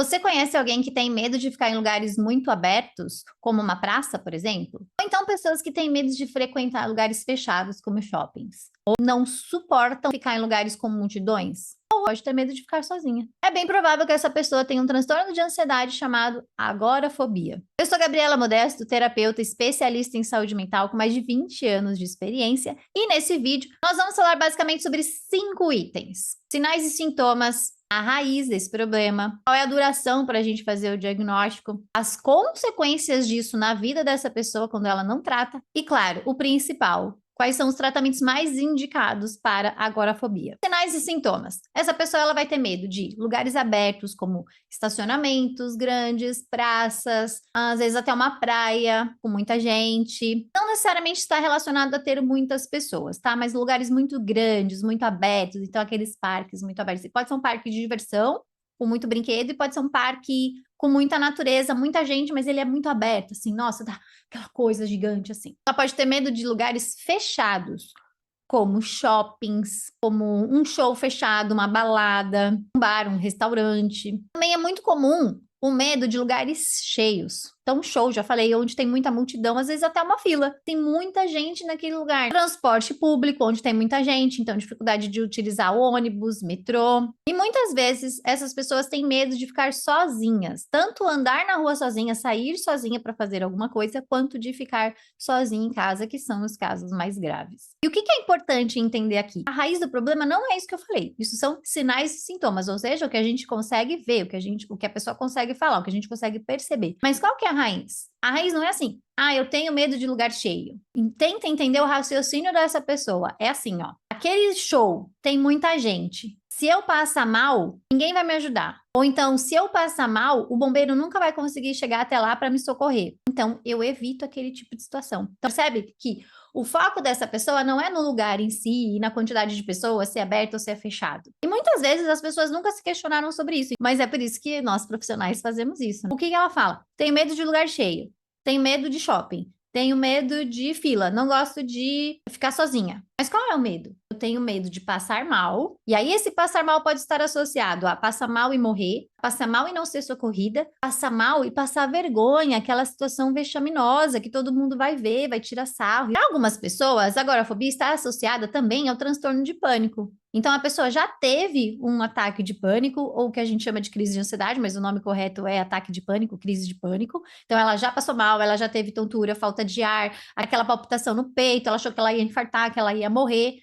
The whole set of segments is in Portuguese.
Você conhece alguém que tem medo de ficar em lugares muito abertos, como uma praça, por exemplo? Ou então pessoas que têm medo de frequentar lugares fechados, como shoppings? Ou não suportam ficar em lugares com multidões? Ou pode ter medo de ficar sozinha. É bem provável que essa pessoa tenha um transtorno de ansiedade chamado agorafobia. Eu sou Gabriela Modesto, terapeuta especialista em saúde mental com mais de 20 anos de experiência, e nesse vídeo nós vamos falar basicamente sobre 5 itens: sinais e sintomas, a raiz desse problema, qual é a duração para a gente fazer o diagnóstico, as consequências disso na vida dessa pessoa quando ela não trata, e claro, o principal: quais são os tratamentos mais indicados para agorafobia. Sinais e sintomas. Essa pessoa ela vai ter medo de lugares abertos, como estacionamentos grandes, praças, às vezes até uma praia com muita gente. Não necessariamente está relacionado a ter muitas pessoas, tá? Mas lugares muito grandes, muito abertos, então aqueles parques muito abertos. Pode ser um parque de diversão, com muito brinquedo, e pode ser um parque com muita natureza, muita gente, mas ele é muito aberto, assim, nossa, dá aquela coisa gigante, assim. Ela pode ter medo de lugares fechados, como shoppings, como um show fechado, uma balada, um bar, um restaurante. Também é muito comum o medo de lugares cheios. Então, show, já falei, onde tem muita multidão, às vezes até uma fila. Tem muita gente naquele lugar. Transporte público, onde tem muita gente, então dificuldade de utilizar o ônibus, metrô. E muitas vezes essas pessoas têm medo de ficar sozinhas. Tanto andar na rua sozinha, sair sozinha para fazer alguma coisa, quanto de ficar sozinha em casa, que são os casos mais graves. E o que é importante entender aqui? A raiz do problema não é isso que eu falei. Isso são sinais e sintomas, ou seja, o que a gente consegue ver, o que a pessoa consegue falar, o que a gente consegue perceber. Mas qual que é a raiz? A raiz não é assim: ah, eu tenho medo de lugar cheio. Tenta entender o raciocínio dessa pessoa. É assim, ó. Aquele show tem muita gente. Se eu passar mal, ninguém vai me ajudar. Ou então, se eu passar mal, o bombeiro nunca vai conseguir chegar até lá para me socorrer. Então, eu evito aquele tipo de situação. Então, percebe que o foco dessa pessoa não é no lugar em si e na quantidade de pessoas, se é aberto ou se é fechado. E muitas vezes as pessoas nunca se questionaram sobre isso, mas é por isso que nós profissionais fazemos isso. O que ela fala? Tenho medo de lugar cheio, tenho medo de shopping, tenho medo de fila, não gosto de ficar sozinha. Mas qual é o medo? Eu tenho medo de passar mal, e aí esse passar mal pode estar associado a passar mal e morrer, passar mal e não ser socorrida, passar mal e passar vergonha, aquela situação vexaminosa que todo mundo vai ver, vai tirar sarro. Para algumas pessoas, a agorafobia está associada também ao transtorno de pânico. Então, a pessoa já teve um ataque de pânico, ou o que a gente chama de crise de ansiedade, mas o nome correto é ataque de pânico, crise de pânico. Então, ela já passou mal, ela já teve tontura, falta de ar, aquela palpitação no peito, ela achou que ela ia infartar, que ela ia morrer.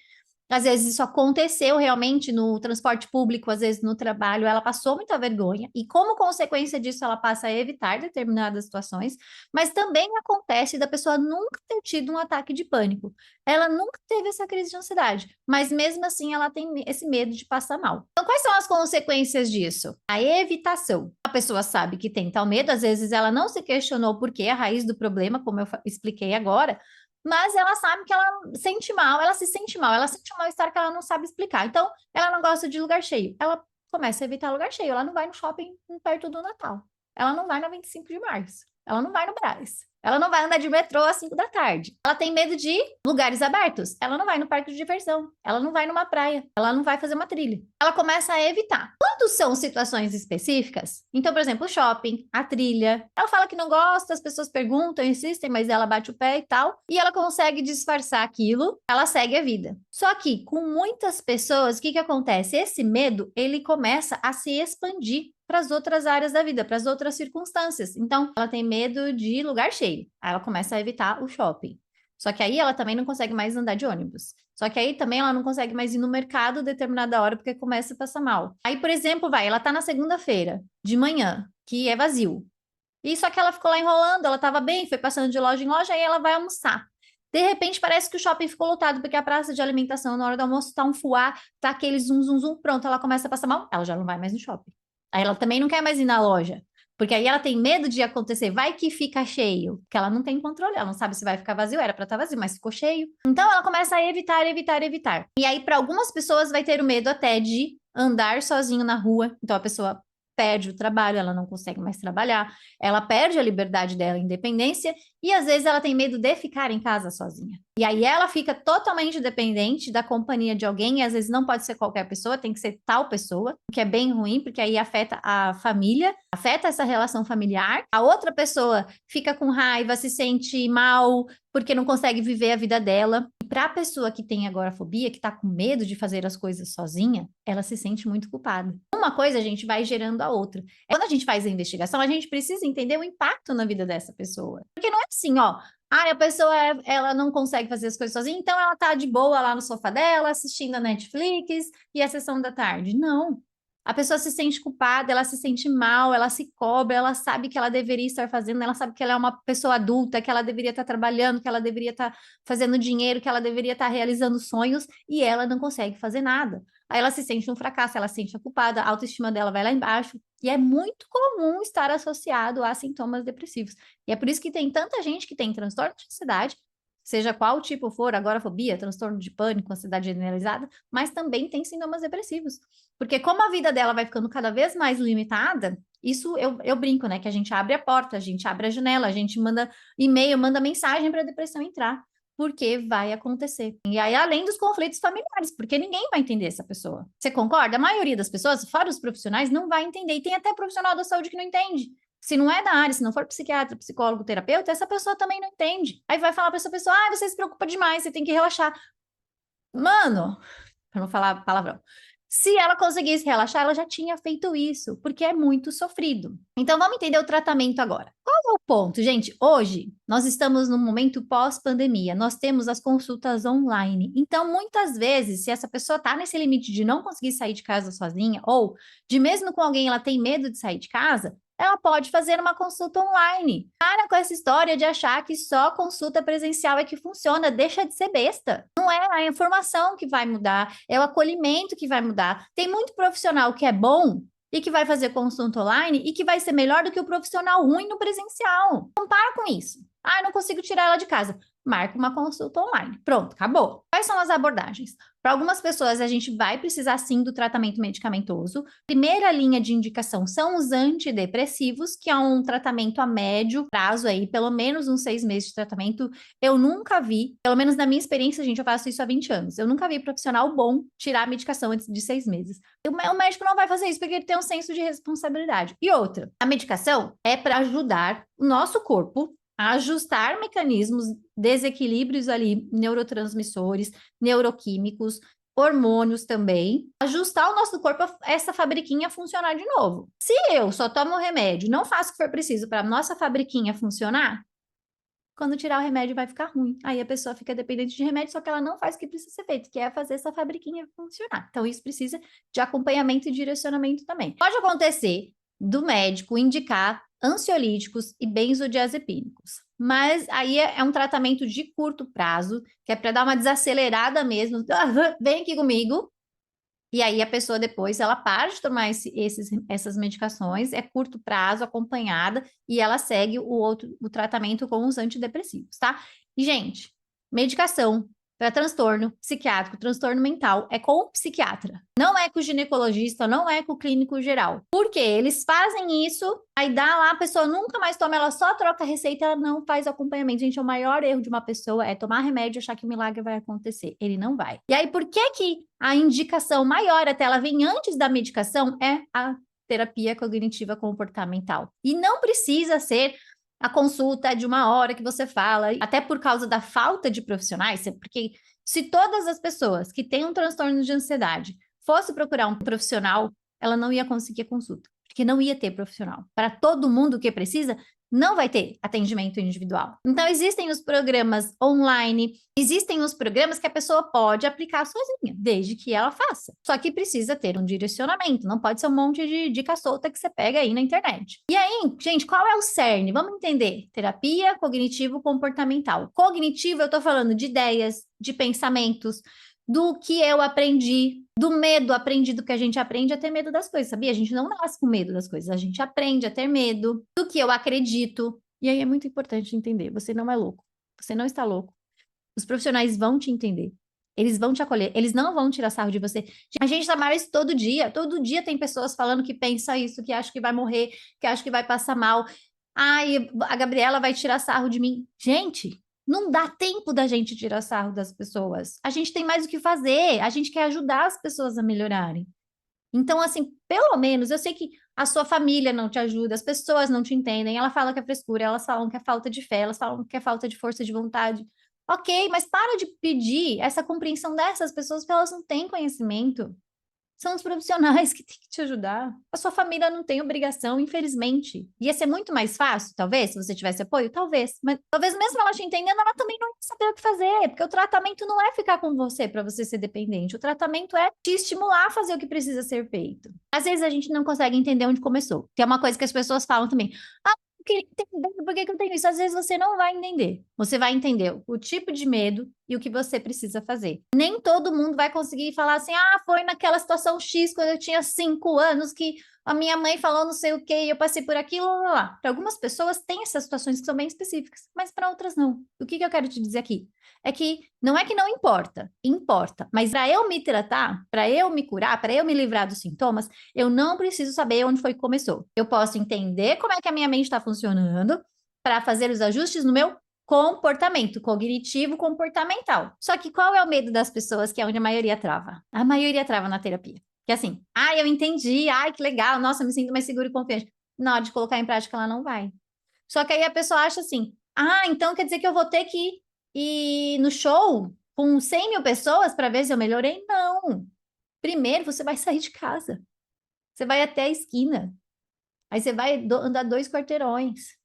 Às vezes isso aconteceu realmente no transporte público, às vezes no trabalho, ela passou muita vergonha e como consequência disso ela passa a evitar determinadas situações, mas também acontece da pessoa nunca ter tido um ataque de pânico. Ela nunca teve essa crise de ansiedade, mas mesmo assim ela tem esse medo de passar mal. Então quais são as consequências disso? A evitação. A pessoa sabe que tem tal medo, às vezes ela não se questionou por que a raiz do problema, como eu expliquei agora, mas ela sabe que ela sente mal, ela se sente mal, ela sente um mal-estar que ela não sabe explicar. Então, ela não gosta de lugar cheio. Ela começa a evitar lugar cheio. Ela não vai no shopping perto do Natal. Ela não vai na 25 de março. Ela não vai no Brás. Ela não vai andar de metrô às 5 da tarde. Ela tem medo de lugares abertos. Ela não vai no parque de diversão. Ela não vai numa praia. Ela não vai fazer uma trilha. Ela começa a evitar. Quando são situações específicas, então, por exemplo, o shopping, a trilha, ela fala que não gosta, as pessoas perguntam, insistem, mas ela bate o pé e tal, e ela consegue disfarçar aquilo, ela segue a vida. Só que com muitas pessoas, o que acontece? Esse medo, ele começa a se expandir para as outras áreas da vida, para as outras circunstâncias. Então, ela tem medo de lugar cheio. Aí ela começa a evitar o shopping. Só que aí ela também não consegue mais andar de ônibus. Só que aí também ela não consegue mais ir no mercado determinada hora porque começa a passar mal. Aí, por exemplo, ela tá na segunda-feira, de manhã, que é vazio. E só que ela ficou lá enrolando, ela tava bem, foi passando de loja em loja, aí ela vai almoçar. De repente, parece que o shopping ficou lotado, porque a praça de alimentação na hora do almoço tá um fuá, tá aquele zum, zum, zum, pronto, ela começa a passar mal, ela já não vai mais no shopping. Aí ela também não quer mais ir na loja, porque aí ela tem medo de acontecer, vai que fica cheio, que ela não tem controle, ela não sabe se vai ficar vazio, era para estar vazio, mas ficou cheio. Então ela começa a evitar, evitar, evitar. E aí para algumas pessoas vai ter o medo até de andar sozinho na rua, então a pessoa perde o trabalho, ela não consegue mais trabalhar, ela perde a liberdade dela, a independência, e às vezes ela tem medo de ficar em casa sozinha. E aí ela fica totalmente dependente da companhia de alguém, e às vezes não pode ser qualquer pessoa, tem que ser tal pessoa, o que é bem ruim, porque aí afeta a família, afeta essa relação familiar, a outra pessoa fica com raiva, se sente mal porque não consegue viver a vida dela. E para a pessoa que tem agorafobia, que está com medo de fazer as coisas sozinha, ela se sente muito culpada. Uma coisa a gente vai gerando a outra. Quando a gente faz a investigação, a gente precisa entender o impacto na vida dessa pessoa. Porque não é assim, ó, a pessoa ela não consegue fazer as coisas sozinha, então ela tá de boa lá no sofá dela, assistindo a Netflix e a sessão da tarde. Não. A pessoa se sente culpada, ela se sente mal, ela se cobra, ela sabe que ela deveria estar fazendo, ela sabe que ela é uma pessoa adulta, que ela deveria estar trabalhando, que ela deveria estar fazendo dinheiro, que ela deveria estar realizando sonhos, e ela não consegue fazer nada. Aí ela se sente um fracasso, ela se sente culpada, a autoestima dela vai lá embaixo, e é muito comum estar associado a sintomas depressivos. E é por isso que tem tanta gente que tem transtorno de ansiedade, seja qual tipo for, agorafobia, transtorno de pânico, ansiedade generalizada, mas também tem sintomas depressivos. Porque como a vida dela vai ficando cada vez mais limitada, isso eu brinco, né? Que a gente abre a porta, a gente abre a janela, a gente manda e-mail, manda mensagem para a depressão entrar. Porque vai acontecer. E aí, além dos conflitos familiares, porque ninguém vai entender essa pessoa. Você concorda? A maioria das pessoas, fora os profissionais, não vai entender. E tem até profissional da saúde que não entende. Se não é da área, se não for psiquiatra, psicólogo, terapeuta, essa pessoa também não entende. Aí vai falar para essa pessoa, você se preocupa demais, você tem que relaxar. Mano, para não falar palavrão. Se ela conseguisse relaxar, ela já tinha feito isso, porque é muito sofrido. Então, vamos entender o tratamento agora. Qual é o ponto, gente? Hoje, nós estamos no momento pós-pandemia, nós temos as consultas online. Então, muitas vezes, se essa pessoa está nesse limite de não conseguir sair de casa sozinha, ou de mesmo com alguém ela tem medo de sair de casa, ela pode fazer uma consulta online. Para com essa história de achar que só consulta presencial é que funciona, deixa de ser besta. Não é a informação que vai mudar, é o acolhimento que vai mudar. Tem muito profissional que é bom e que vai fazer consulta online e que vai ser melhor do que o profissional ruim no presencial. Não para com isso. Eu não consigo tirar ela de casa. Marca uma consulta online. Pronto, acabou. Quais são as abordagens? Para algumas pessoas, a gente vai precisar sim do tratamento medicamentoso. Primeira linha de indicação são os antidepressivos, que é um tratamento a médio prazo aí, pelo menos uns 6 meses de tratamento. Eu nunca vi, pelo menos na minha experiência, gente, eu faço isso há 20 anos. Eu nunca vi profissional bom tirar a medicação antes de 6 meses. O médico não vai fazer isso porque ele tem um senso de responsabilidade. E outra, a medicação é para ajudar o nosso corpo a ajustar mecanismos, desequilíbrios ali, neurotransmissores, neuroquímicos, hormônios também, ajustar o nosso corpo a essa fabriquinha funcionar de novo. Se eu só tomo o remédio, não faço o que for preciso para a nossa fabriquinha funcionar, quando tirar o remédio vai ficar ruim. Aí a pessoa fica dependente de remédio, só que ela não faz o que precisa ser feito, que é fazer essa fabriquinha funcionar. Então isso precisa de acompanhamento e direcionamento também. Pode acontecer do médico indicar ansiolíticos e benzodiazepínicos. Mas aí é um tratamento de curto prazo, que é para dar uma desacelerada mesmo. Vem aqui comigo. E aí a pessoa depois, ela para de tomar essas medicações, é curto prazo, acompanhada, e ela segue o tratamento com os antidepressivos, tá? E, gente, medicação para transtorno psiquiátrico, transtorno mental, é com o psiquiatra. Não é com o ginecologista, não é com o clínico geral. Porque eles fazem isso, aí dá lá, a pessoa nunca mais toma, ela só troca a receita, ela não faz acompanhamento. Gente, o maior erro de uma pessoa é tomar remédio e achar que o milagre vai acontecer. Ele não vai. E aí, por que a indicação maior, até ela vem antes da medicação, é a terapia cognitiva comportamental? E não precisa ser a consulta de 1 hora que você fala, até por causa da falta de profissionais, porque se todas as pessoas que têm um transtorno de ansiedade fossem procurar um profissional, ela não ia conseguir a consulta, porque não ia ter profissional. Para todo mundo que precisa, não vai ter atendimento individual. Então, existem os programas online, existem os programas que a pessoa pode aplicar sozinha, desde que ela faça. Só que precisa ter um direcionamento, não pode ser um monte de dica solta que você pega aí na internet. E aí, gente, qual é o cerne? Vamos entender. Terapia cognitivo-comportamental. Cognitivo, eu tô falando de ideias, de pensamentos, do que eu aprendi, do medo aprendido que a gente aprende a ter medo das coisas, sabia? A gente não nasce com medo das coisas, a gente aprende a ter medo do que eu acredito. E aí é muito importante entender, você não é louco, você não está louco. Os profissionais vão te entender, eles vão te acolher, eles não vão tirar sarro de você. A gente trabalha isso todo dia tem pessoas falando que pensa isso, que acha que vai morrer, que acha que vai passar mal. Ai, a Gabriela vai tirar sarro de mim. Gente, não dá tempo da gente tirar sarro das pessoas. A gente tem mais o que fazer. A gente quer ajudar as pessoas a melhorarem. Então, assim, pelo menos eu sei que a sua família não te ajuda, as pessoas não te entendem, ela fala que é frescura, elas falam que é falta de fé, elas falam que é falta de força de vontade. Ok, mas para de pedir essa compreensão dessas pessoas, porque elas não têm conhecimento. São os profissionais que têm que te ajudar. A sua família não tem obrigação, infelizmente. Ia ser muito mais fácil, talvez, se você tivesse apoio? Talvez. Mas talvez mesmo ela te entendendo, ela também não ia saber o que fazer. Porque o tratamento não é ficar com você para você ser dependente. O tratamento é te estimular a fazer o que precisa ser feito. Às vezes a gente não consegue entender onde começou. Que é uma coisa que as pessoas falam também. Ah, eu queria entender por que eu tenho isso. Às vezes você não vai entender. Você vai entender o tipo de medo e o que você precisa fazer. Nem todo mundo vai conseguir falar assim, ah, foi naquela situação X, quando eu tinha 5 anos, que a minha mãe falou não sei o quê, e eu passei por aquilo, lá. Para algumas pessoas tem essas situações que são bem específicas, mas para outras não. O que eu quero te dizer aqui? É que não importa, importa. Mas para eu me tratar, para eu me curar, para eu me livrar dos sintomas, eu não preciso saber onde foi que começou. Eu posso entender como é que a minha mente está funcionando para fazer os ajustes no meu comportamento cognitivo comportamental. Só que qual é o medo das pessoas, que é onde a maioria trava? A maioria trava na terapia. Que é assim, eu entendi, que legal, nossa, eu me sinto mais seguro e confiante. Na hora de colocar em prática, ela não vai. Só que aí a pessoa acha assim, então quer dizer que eu vou ter que ir no show com 100 mil pessoas para ver se eu melhorei? Não. Primeiro, você vai sair de casa. Você vai até a esquina. Aí você vai andar 2 quarteirões.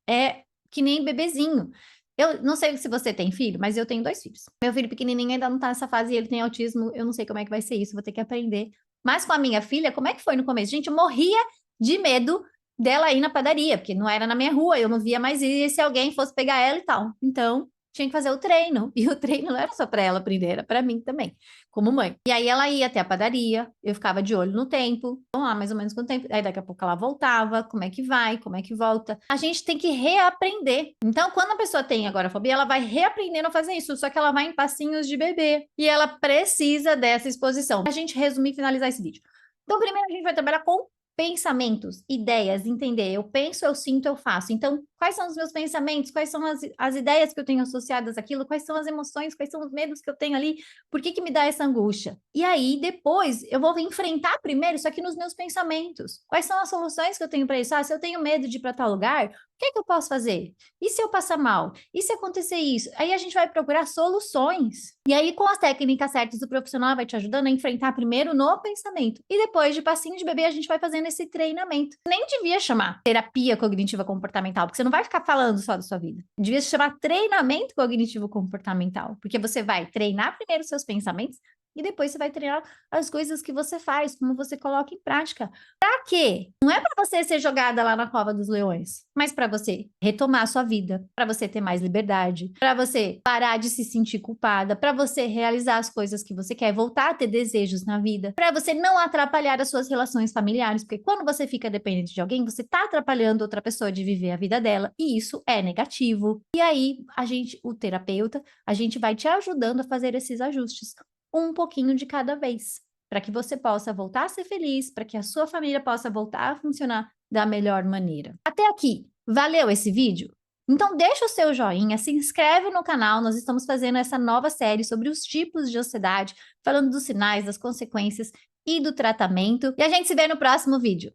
É que nem bebezinho. Eu não sei se você tem filho, mas eu tenho 2 filhos. Meu filho pequenininho ainda não tá nessa fase e ele tem autismo. Eu não sei como é que vai ser isso, vou ter que aprender. Mas com a minha filha, como é que foi no começo? Gente, eu morria de medo dela ir na padaria, porque não era na minha rua, eu não via mais ir se alguém fosse pegar ela e tal. Então, tinha que fazer o treino. E o treino não era só para ela aprender, era para mim também, como mãe. E aí ela ia até a padaria, eu ficava de olho no tempo, vamos lá, mais ou menos com o tempo. Aí daqui a pouco ela voltava, como é que vai, como é que volta. A gente tem que reaprender. Então, quando a pessoa tem agorafobia, ela vai reaprendendo a fazer isso, só que ela vai em passinhos de bebê. E ela precisa dessa exposição. A gente resumir e finalizar esse vídeo. Então, primeiro a gente vai trabalhar com pensamentos, ideias, entender. Eu penso, eu sinto, eu faço. Então, quais são os meus pensamentos? Quais são as ideias que eu tenho associadas àquilo? Quais são as emoções? Quais são os medos que eu tenho ali? Por que me dá essa angústia? E aí, depois, eu vou enfrentar primeiro isso aqui nos meus pensamentos. Quais são as soluções que eu tenho para isso? Se eu tenho medo de ir para tal lugar, o que eu posso fazer? E se eu passar mal? E se acontecer isso? Aí a gente vai procurar soluções. E aí, com as técnicas certas, o profissional vai te ajudando a enfrentar primeiro no pensamento. E depois, de passinho de bebê, a gente vai fazendo esse treinamento. Nem devia chamar terapia cognitiva comportamental, porque você não vai ficar falando só da sua vida. Devia se chamar treinamento cognitivo comportamental, porque você vai treinar primeiro os seus pensamentos e depois você vai treinar as coisas que você faz, como você coloca em prática. Para quê? Não é para você ser jogada lá na cova dos leões, mas para você retomar a sua vida, para você ter mais liberdade, para você parar de se sentir culpada, para você realizar as coisas que você quer, voltar a ter desejos na vida, para você não atrapalhar as suas relações familiares, porque quando você fica dependente de alguém, você está atrapalhando outra pessoa de viver a vida dela, e isso é negativo. E aí, o terapeuta, a gente vai te ajudando a fazer esses ajustes, um pouquinho de cada vez, para que você possa voltar a ser feliz, para que a sua família possa voltar a funcionar da melhor maneira. Até aqui, valeu esse vídeo? Então deixa o seu joinha, se inscreve no canal, nós estamos fazendo essa nova série sobre os tipos de ansiedade, falando dos sinais, das consequências e do tratamento. E a gente se vê no próximo vídeo.